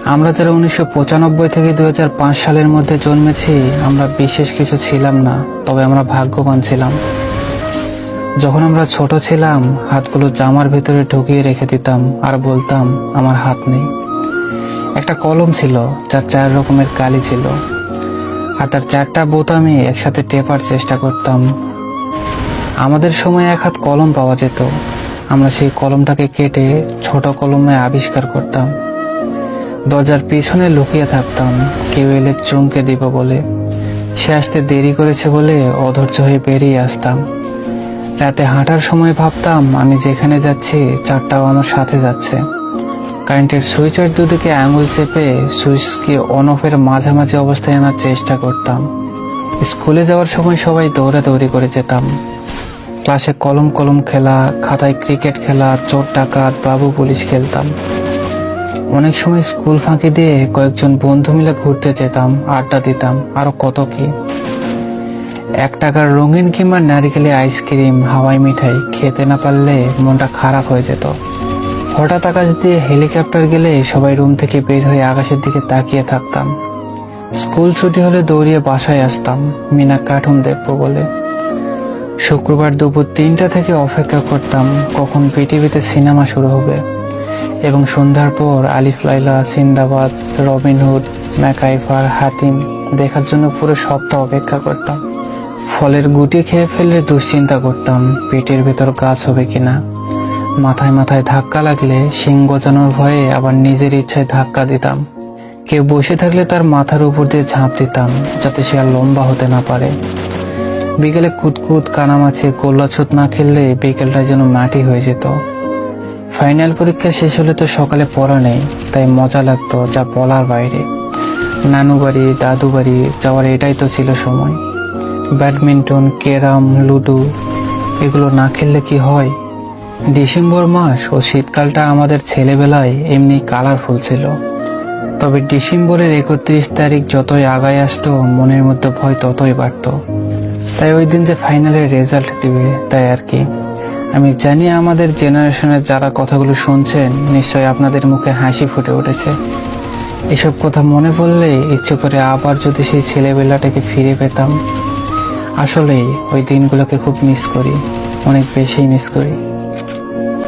আমরা যারা 1995 থেকে 2005 সালের মধ্যে জন্মেছি, আমরা বিশেষ কিছু ছিলাম না, তবে আমরা ভাগ্যবান ছিলাম। যখন আমরা ছোট ছিলাম, হাতগুলো জামার ভিতরে ঢুকিয়ে রেখে দিতাম আর বলতাম আমার হাত নেই। একটা কলম ছিল যার 4 রকমের কালি ছিল, আর তার 4টা বোতামে একসাথে টেপার চেষ্টা করতাম। আমাদের সময় এক হাত কলম পাওয়া যেত, আমরা সেই কলমটাকে কেটে ছোট কলমে আবিষ্কার করতাম। দরজার পিছনে লুকিয়ে থাকতাম, কেউ এলে চমকে দিব বলে। সে আসতে দেরি করেছে বলে অধৈর্য হয়ে বেরিয়ে আসতাম। রাতে হাঁটার সময় ভাবতাম আমি যেখানে যাচ্ছি 4টাও আমার সাথে যাচ্ছে। কারেন্টের সুইচের দুদিকে আঙুল চেপে সুইচকে অন অফের মাঝামাঝি অবস্থায় আনার চেষ্টা করতাম। স্কুলে যাওয়ার সময় সবাই দৌড়াদৌড়ি করে যেতাম। ক্লাসে কলম কলম খেলা, খাতায় ক্রিকেট খেলা, চোর ডাকাত, বাবু পুলিশ খেলতাম। অনেক সময় স্কুল ফাঁকি দিয়ে কয়েকজন বন্ধু মিলে ঘুরতে যেতাম, আড্ডা দিতাম, আরো কত কি। 1 টাকার রঙিন কিংবা নারিকেলের আইসক্রিম, হাওয়াই মিঠাই খেতে না পারলে মনটা খারাপ হয়ে যেত। হঠাৎ আকাশ দিয়ে হেলিকপ্টার গেলে সবাই রুম থেকে বের হয়ে আকাশের দিকে তাকিয়ে থাকতাম। স্কুল ছুটি হলে দৌড়িয়ে বাসায় আসতাম মিনা কার্টুন দেখবো বলে। শুক্রবার দুপুর 3টা থেকে অপেক্ষা করতাম কখন পৃথিবীতে সিনেমা শুরু হবে, এবং সন্ধ্যার পর আলিফ লায়লা, সিন্দাবাদ, রবিনহুড, ম্যাকাইভার, হাতিম দেখার জন্য পুরো সপ্তাহ অপেক্ষা করতাম। ফলের গুটি খেয়ে ফেললে দুশ্চিন্তা করতাম পেটের ভেতর গাছ হবে কিনা। মাথায় মাথায় ধাক্কা লাগলে শিং গজানোর ভয়ে আবার নিজের ইচ্ছায় ধাক্কা দিতাম। কেউ বসে থাকলে তার মাথার উপর দিয়ে ঝাঁপ দিতাম যাতে সে আর লম্বা হতে না পারে। বিকেলে কুতকুত, কানামাছি, গোল্লাছুত না খেললে বিকেলটা যেন মাটি হয়ে যেত। ফাইনাল পরীক্ষা শেষ হলে তো সকালে পড়া নেই, তাই মজা লাগতো যা বলার বাইরে। নানু বাড়ি, দাদু বাড়ি যাওয়ার এটাই তো ছিল সময়। ব্যাডমিন্টন, ক্যারাম, লুডো এগুলো না খেললে কি হয়। ডিসেম্বর মাস ও শীতকালটা আমাদের ছেলেবেলায় এমনি কালারফুল ছিল। তবে ডিসেম্বরের 31 তারিখ যতই আগায় আসতো, মনের মধ্যে ভয় ততই বাড়ত। তাই ওই দিন যে ফাইনালের রেজাল্ট দিবে, তাই আর কি। আমি জানি আমাদের জেনারেশনের যারা কথাগুলো শুনছেন, নিশ্চয় আপনাদের মুখে হাসি ফুটে উঠেছে। এসব কথা মনে পড়লে ইচ্ছে করে আবার যদি সেই ছেলেবেলাটাকে ফিরে পেতাম। আসলেই ওই দিনগুলোকে খুব মিস করি, অনেক বেশি মিস করি।